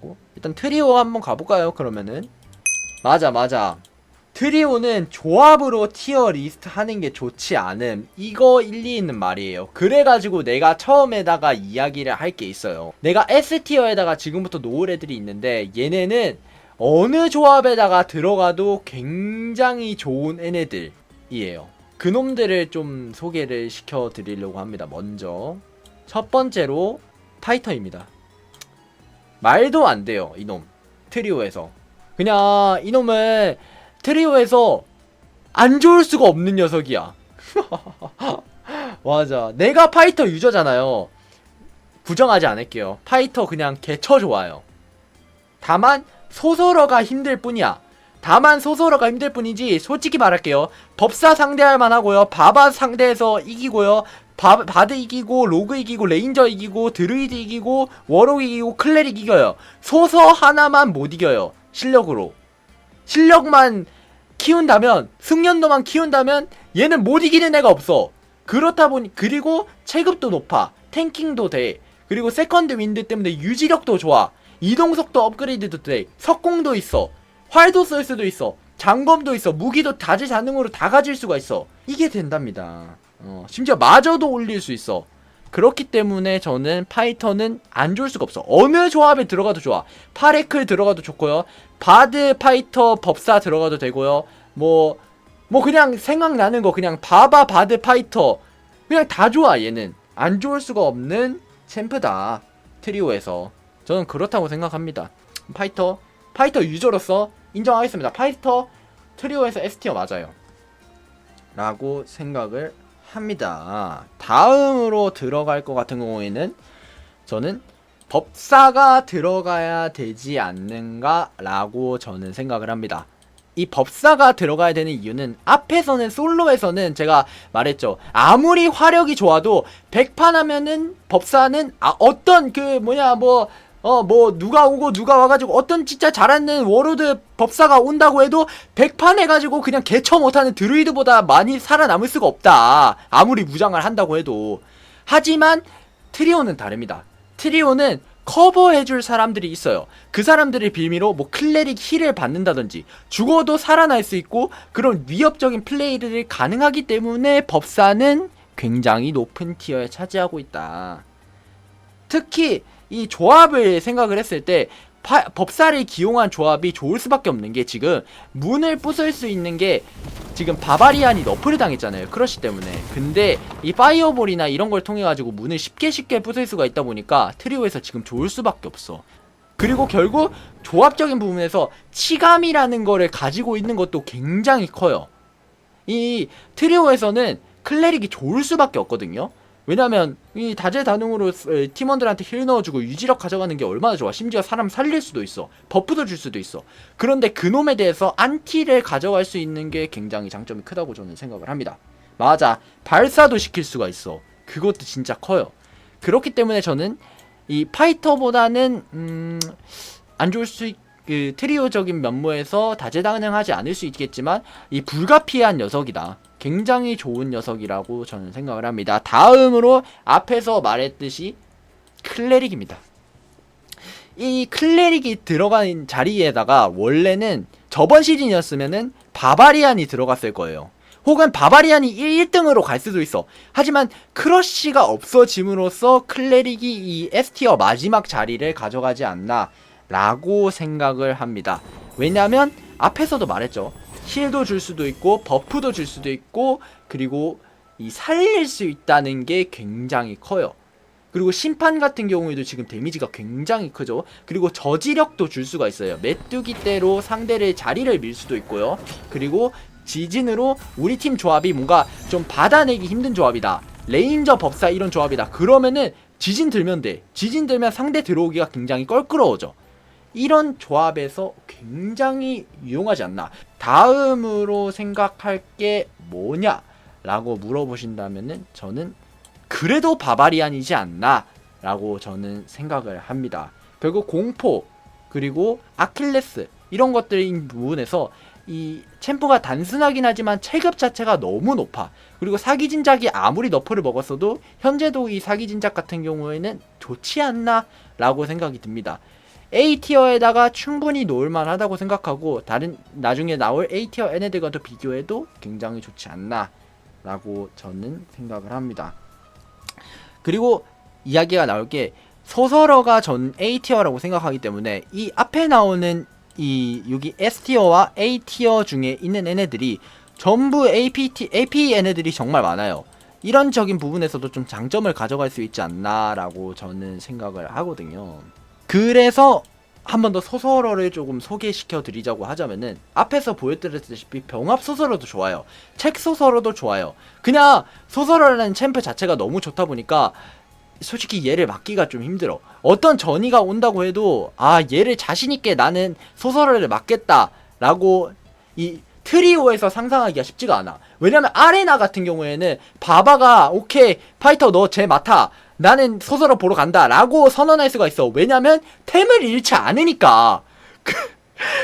같고. 일단 트리오 한번 가볼까요 그러면은. 맞아 트리오는 조합으로 티어 리스트 하는 게 좋지 않음. 이거 일리 있는 말이에요. 그래가지고 내가 처음에다가 이야기를 할 게 있어요. 내가 S티어에다가 지금부터 놓을 애들이 있는데 얘네는 어느 조합에다가 들어가도 굉장히 좋은 애네들이에요. 그놈들을 좀 소개를 시켜드리려고 합니다. 먼저 첫 번째로 파이터입니다. 말도 안 돼요 이놈. 트리오에서 그냥 이놈은 트리오에서 안 좋을 수가 없는 녀석이야. 맞아. 내가 파이터 유저잖아요. 부정하지 않을게요. 파이터 그냥 개처 좋아요. 다만 소설어가 힘들 뿐이야. 다만 소설어가 힘들 뿐이지 솔직히 말할게요. 법사 상대할 만하고요. 바바 상대해서 이기고요. 바드 이기고 로그 이기고 레인저 이기고 드루이드 이기고 워록 이기고 클레릭 이겨요. 소서 하나만 못 이겨요. 실력으로. 실력만 키운다면, 숙련도만 키운다면 얘는 못 이기는 애가 없어. 그렇다 보니, 그리고 체급도 높아. 탱킹도 돼. 그리고 세컨드 윈드 때문에 유지력도 좋아. 이동속도 업그레이드도 돼. 석공도 있어. 활도 쓸 수도 있어. 장검도 있어. 무기도 다재다능으로 다 가질 수가 있어. 이게 된답니다. 심지어 마저도 올릴 수 있어. 그렇기 때문에 저는 파이터는 안 좋을 수가 없어. 어느 조합에 들어가도 좋아. 파레클 들어가도 좋고요. 바드 파이터 법사 들어가도 되고요. 뭐 그냥 생각나는 거 그냥 바바 바드 파이터 그냥 다 좋아. 얘는 안 좋을 수가 없는 챔프다. 트리오에서 저는 그렇다고 생각합니다. 파이터 유저로서 인정하겠습니다. 파이터 트리오에서 S티어 맞아요 라고 생각을 합니다. 다음으로 들어갈 것 같은 경우에는 저는 법사가 들어가야 되지 않는가 라고 저는 생각을 합니다. 이 법사가 들어가야 되는 이유는 앞에서는 솔로에서는 제가 말했죠. 아무리 화력이 좋아도 100판 하면은 법사는 어떤 누가 오고 누가 와가지고 어떤 진짜 잘하는 워로드 법사가 온다고 해도 100판 해가지고 그냥 개처 못하는 드루이드보다 많이 살아남을 수가 없다. 아무리 무장을 한다고 해도. 하지만 트리오는 다릅니다. 트리오는 커버해줄 사람들이 있어요. 그 사람들의 빌미로 뭐 클레릭 힐을 받는다든지 죽어도 살아날 수 있고 그런 위협적인 플레이를 가능하기 때문에 법사는 굉장히 높은 티어에 차지하고 있다. 특히 이 조합을 생각을 했을 때 법사를 기용한 조합이 좋을 수밖에 없는 게 지금 문을 부술 수 있는 게 지금 바바리안이 너프를 당했잖아요. 크러쉬 때문에. 근데 이 파이어볼이나 이런 걸 통해 가지고 문을 쉽게 부술 수가 있다 보니까 트리오에서 지금 좋을 수밖에 없어. 그리고 결국 조합적인 부분에서 치감이라는 거를 가지고 있는 것도 굉장히 커요. 이 트리오에서는 클레릭이 좋을 수밖에 없거든요. 왜냐면 이 다재다능으로 팀원들한테 힐 넣어주고 유지력 가져가는 게 얼마나 좋아. 심지어 사람 살릴 수도 있어. 버프도 줄 수도 있어. 그런데 그놈에 대해서 안티를 가져갈 수 있는 게 굉장히 장점이 크다고 저는 생각을 합니다. 맞아. 발사도 시킬 수가 있어. 그것도 진짜 커요. 그렇기 때문에 저는 이 파이터보다는 안 좋을 수 그 트리오적인 면모에서 다재다능하지 않을 수 있겠지만 이 불가피한 녀석이다. 굉장히 좋은 녀석이라고 저는 생각을 합니다. 다음으로 앞에서 말했듯이 클레릭입니다. 이 클레릭이 들어간 자리에다가 원래는 저번 시즌이었으면은 바바리안이 들어갔을 거예요. 혹은 바바리안이 1등으로 갈 수도 있어. 하지만 크러쉬가 없어짐으로써 클레릭이 이 S티어 마지막 자리를 가져가지 않나 라고 생각을 합니다. 왜냐면 앞에서도 말했죠. 힐도 줄 수도 있고 버프도 줄 수도 있고 그리고 이 살릴 수 있다는 게 굉장히 커요. 그리고 심판 같은 경우에도 지금 데미지가 굉장히 크죠. 그리고 저지력도 줄 수가 있어요. 메뚜기 떼로 상대를 자리를 밀 수도 있고요. 그리고 지진으로 우리 팀 조합이 뭔가 좀 받아내기 힘든 조합이다. 레인저 법사 이런 조합이다. 그러면은 지진 들면 돼. 지진 들면 상대 들어오기가 굉장히 껄끄러워져. 이런 조합에서 굉장히 유용하지 않나. 다음으로 생각할 게 뭐냐 라고 물어보신다면은 저는 그래도 바바리안이지 않나 라고 저는 생각을 합니다. 결국 공포 그리고 아킬레스 이런 것들인 부분에서 이 챔프가 단순하긴 하지만 체급 자체가 너무 높아. 그리고 사기진작이 아무리 너프를 먹었어도 현재도 이 사기진작 같은 경우에는 좋지 않나 라고 생각이 듭니다. A티어에다가 충분히 놓을만 하다고 생각하고 다른 나중에 나올 A티어 얘네들과도 비교해도 굉장히 좋지 않나 라고 저는 생각을 합니다. 그리고 이야기가 나올 게 소설어가 전 A티어라고 생각하기 때문에 이 앞에 나오는 이 여기 S티어와 A티어 중에 있는 얘네들이 전부 AP 얘네들이 정말 많아요. 이런적인 부분에서도 좀 장점을 가져갈 수 있지 않나 라고 저는 생각을 하거든요. 그래서 한 번 더 소설어를 조금 소개시켜 드리자고 하자면은 앞에서 보여드렸다시피 병합 소설어도 좋아요. 책 소설어도 좋아요. 그냥 소설어라는 챔프 자체가 너무 좋다 보니까 솔직히 얘를 막기가 좀 힘들어. 어떤 전이가 온다고 해도 아 얘를 자신있게 나는 소설어를 막겠다 라고 이 트리오에서 상상하기가 쉽지가 않아. 왜냐면 아레나 같은 경우에는 바바가 오케이 파이터 너 쟤 맡아 나는 소설어 보러 간다 라고 선언할 수가 있어. 왜냐면 템을 잃지 않으니까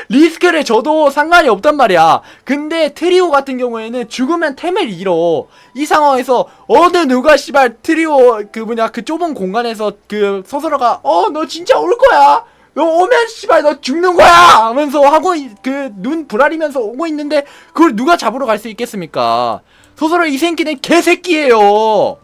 리스크를 줘도 상관이 없단 말이야. 근데 트리오 같은 경우에는 죽으면 템을 잃어. 이 상황에서 어느 누가 씨발 트리오 그 좁은 공간에서 그 소설어가 너 진짜 올 거야 너 오면 씨발 너 죽는 거야 하면서 하고 그 눈 부라리면서 오고 있는데 그걸 누가 잡으러 갈 수 있겠습니까? 소설어 이 새끼는 개새끼예요.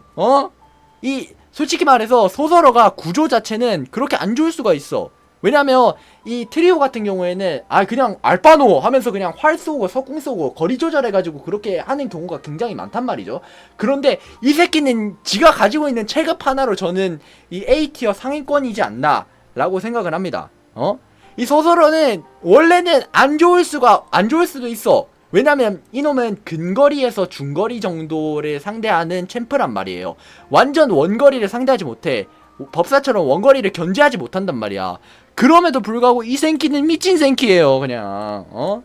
이 솔직히 말해서 소설어가 구조 자체는 그렇게 안 좋을 수가 있어. 왜냐면 이 트리오 같은 경우에는 그냥 알바노 하면서 그냥 활 쏘고 석궁 쏘고 거리 조절해가지고 그렇게 하는 경우가 굉장히 많단 말이죠. 그런데 이 새끼는 지가 가지고 있는 체급 하나로 저는 이 A티어 상위권이지 않나 라고 생각을 합니다. 이 소설어는 원래는 안 좋을 수도 있어. 왜냐면 이놈은 근거리에서 중거리 정도를 상대하는 챔프란 말이에요. 완전 원거리를 상대하지 못해. 법사처럼 원거리를 견제하지 못한단 말이야. 그럼에도 불구하고 이 생키는 미친 생키예요. 그냥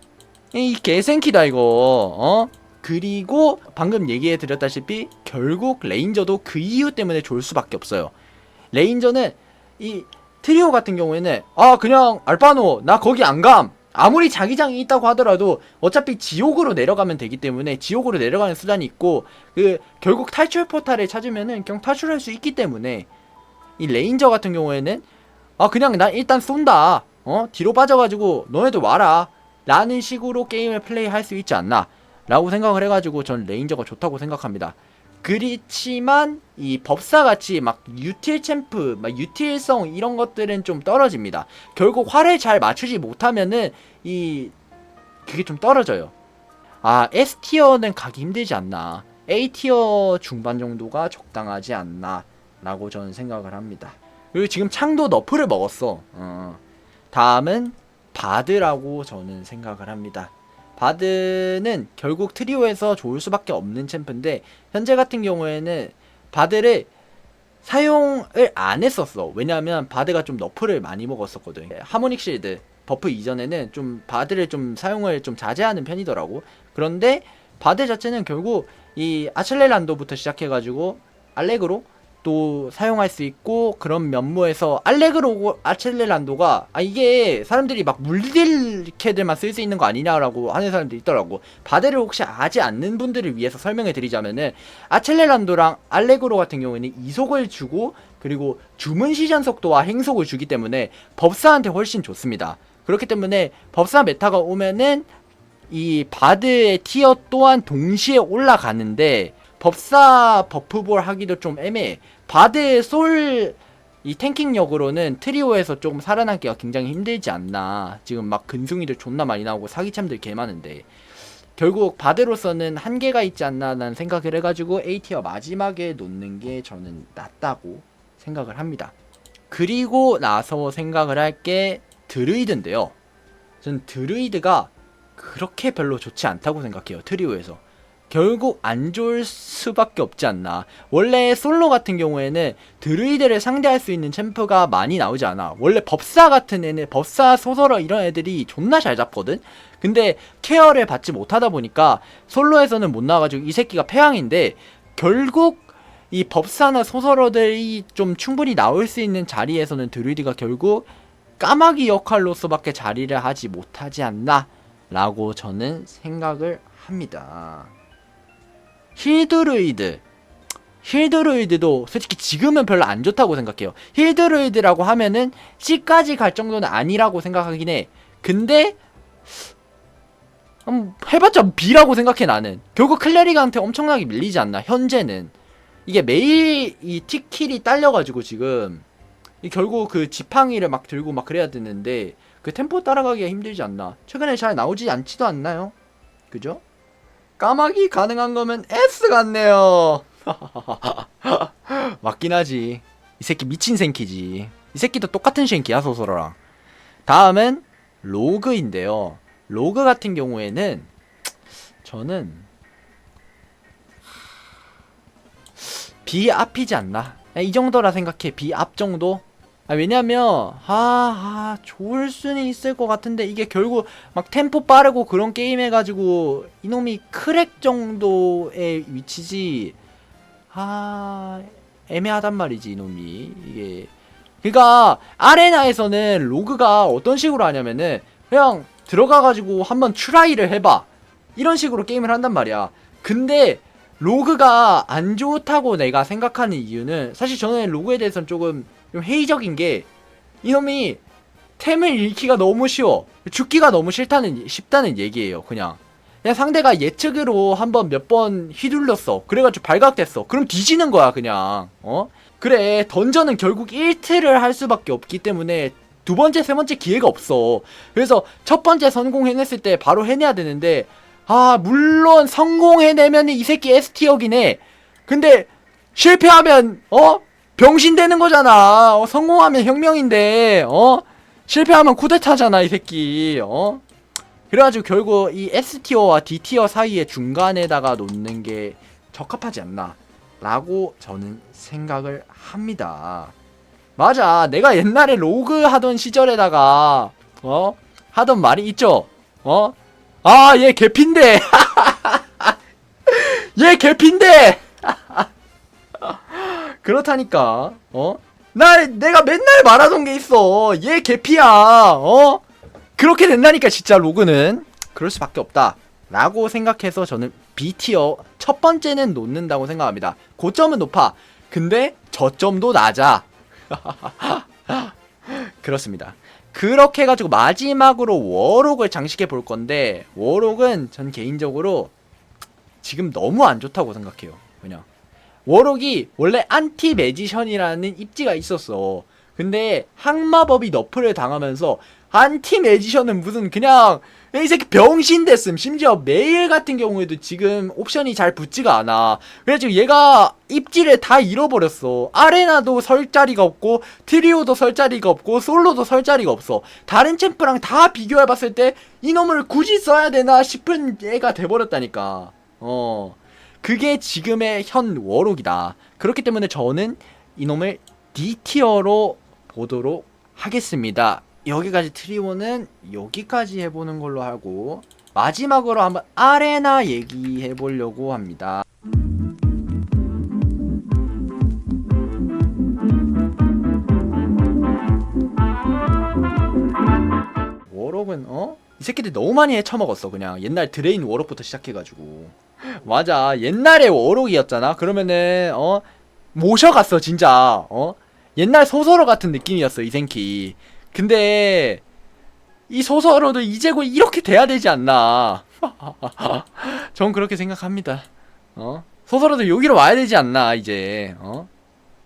이 개생키다 이거. 그리고 방금 얘기해드렸다시피 결국 레인저도 그 이유 때문에 좋을 수밖에 없어요. 레인저는 이 트리오 같은 경우에는 그냥 알바노 나 거기 안감 아무리 자기장이 있다고 하더라도 어차피 지옥으로 내려가면 되기 때문에 지옥으로 내려가는 수단이 있고 결국 탈출 포탈을 찾으면은 그냥 탈출할 수 있기 때문에 이 레인저 같은 경우에는 그냥 난 일단 쏜다 뒤로 빠져가지고 너네들 와라 라는 식으로 게임을 플레이할 수 있지 않나 라고 생각을 해가지고 전 레인저가 좋다고 생각합니다. 그렇지만 이 법사같이 막 유틸 챔프 막 유틸성 이런 것들은 좀 떨어집니다. 결국 활을 잘 맞추지 못하면은 그게 좀 떨어져요. S티어는 가기 힘들지 않나, A티어 중반 정도가 적당하지 않나 라고 저는 생각을 합니다. 그리고 지금 창도 너프를 먹었어. 다음은 바드라고 저는 생각을 합니다. 바드는 결국 트리오에서 좋을 수밖에 없는 챔프인데 현재 같은 경우에는 바드를 사용을 안 했었어. 왜냐하면 바드가 좀 너프를 많이 먹었었거든. 하모닉 실드 버프 이전에는 좀 바드를 좀 사용을 좀 자제하는 편이더라고. 그런데 바드 자체는 결국 이 아첼레란도부터 시작해가지고 알렉으로 또 사용할 수 있고 그런 면모에서 알렉으로 아첼레란도가 이게 사람들이 막 물딜 캐들만 쓸 수 있는 거 아니냐라고 하는 사람들이 있더라고. 바드를 혹시 아지 않는 분들을 위해서 설명해 드리자면은 아첼레란도랑 알렉으로 같은 경우에는 이속을 주고 그리고 주문 시전 속도와 행속을 주기 때문에 법사한테 훨씬 좋습니다. 그렇기 때문에 법사 메타가 오면은 이 바드의 티어 또한 동시에 올라가는데 법사 버프볼 하기도 좀 애매해. 바드의 이 탱킹력으로는 트리오에서 조금 살아남기가 굉장히 힘들지 않나. 지금 막 근숭이들 존나 많이 나오고 사기챔들 개 많은데 결국 바드로서는 한계가 있지 않나 라는 생각을 해가지고 A티어 마지막에 놓는 게 저는 낫다고 생각을 합니다. 그리고 나서 생각을 할 게 드루이드인데요. 저는 드루이드가 그렇게 별로 좋지 않다고 생각해요. 트리오에서 결국 안 좋을 수밖에 없지 않나. 원래 솔로 같은 경우에는 드루이드를 상대할 수 있는 챔프가 많이 나오지 않아. 원래 법사 같은 애는 법사 소설어 이런 애들이 존나 잘 잡거든. 근데 케어를 받지 못하다 보니까 솔로에서는 못 나와가지고 이 새끼가 패왕인데 결국 이 법사나 소설어들이 좀 충분히 나올 수 있는 자리에서는 드루이드가 결국 까마귀 역할로서밖에 자리를 하지 못하지 않나 라고 저는 생각을 합니다. 힐드루이드 힐드루이드도 솔직히 지금은 별로 안 좋다고 생각해요. 힐드루이드라고 하면은 C까지 갈 정도는 아니라고 생각하긴 해. 근데 해봤자 B라고 생각해 나는. 결국 클레리가한테 엄청나게 밀리지 않나 현재는. 이게 매일 이 티킬이 딸려가지고 지금 결국 그 지팡이를 막 들고 막 그래야 되는데 그 템포 따라가기가 힘들지 않나. 최근에 잘 나오지 않지도 않나요? 그죠? 까마귀 가능한 거면 S 같네요. 맞긴 하지. 이 새끼 미친 생키지. 이 새끼도 똑같은 생키야 소설어랑. 다음은 로그인데요. 로그 같은 경우에는 저는 B 앞이지 않나. 이 정도라 생각해. B 앞 정도. 왜냐면 좋을 수는 있을 것 같은데 이게 결국 막 템포 빠르고 그런 게임 해가지고 이놈이 크랙 정도의 위치지. 애매하단 말이지 이놈이. 이게 그니까 아레나에서는 로그가 어떤 식으로 하냐면은 그냥 들어가가지고 한번 트라이를 해봐 이런 식으로 게임을 한단 말이야. 근데 로그가 안 좋다고 내가 생각하는 이유는 사실 저는 로그에 대해서는 조금 좀 회의적인 게 이놈이 템을 잃기가 너무 쉬워. 죽기가 너무 쉽다는 얘기예요. 그냥 상대가 예측으로 한번 몇 번 휘둘렀어. 그래가지고 발각됐어. 그럼 뒤지는 거야 그냥. 그래 던전은 결국 1트를 할 수밖에 없기 때문에 두 번째 세 번째 기회가 없어. 그래서 첫 번째 성공해냈을 때 바로 해내야 되는데 물론 성공해내면 이 새끼 S티어긴 해. 근데 실패하면 병신 되는 거잖아. 성공하면 혁명인데 실패하면 쿠데타잖아 이 새끼. 그래가지고 결국 이 S티어와 D티어 사이에 중간에다가 놓는 게 적합하지 않나 라고 저는 생각을 합니다. 맞아, 내가 옛날에 로그 하던 시절에다가 하던 말이 있죠. 얘 개핀데 얘 개핀데 그렇다니까. 내가 맨날 말하던 게 있어. 얘 개피야. 그렇게 된다니까 진짜 로그는. 그럴 수밖에 없다 라고 생각해서 저는 B티어 첫 번째는 놓는다고 생각합니다. 고점은 높아. 근데 저점도 낮아. 그렇습니다. 그렇게 해가지고 마지막으로 워록을 장식해 볼 건데 워록은 전 개인적으로 지금 너무 안 좋다고 생각해요. 그냥 워록이 원래 안티 매지션이라는 입지가 있었어. 근데 항마법이 너프를 당하면서 안티 매지션은 무슨 그냥 이 새끼 병신 됐음. 심지어 메일 같은 경우에도 지금 옵션이 잘 붙지가 않아. 그래가지고 얘가 입지를 다 잃어버렸어. 아레나도 설 자리가 없고 트리오도 설 자리가 없고 솔로도 설 자리가 없어. 다른 챔프랑 다 비교해봤을 때 이놈을 굳이 써야 되나 싶은 애가 돼버렸다니까. 그게 지금의 현 워록이다. 그렇기 때문에 저는 이놈을 D티어로 보도록 하겠습니다. 여기까지 트리오는 여기까지 해보는 걸로 하고 마지막으로 한번 아레나 얘기해보려고 합니다. 워록은 이 새끼들 너무 많이 헤쳐먹었어. 그냥 옛날 드레인 워록부터 시작해가지고. 맞아, 옛날에 워록이었잖아. 그러면은 모셔갔어 진짜. 옛날 소설어 같은 느낌이었어 이 생키. 근데 이 소설어도 이제 곧 이렇게 돼야 되지 않나. 전 그렇게 생각합니다. 소설어도 여기로 와야 되지 않나 이제.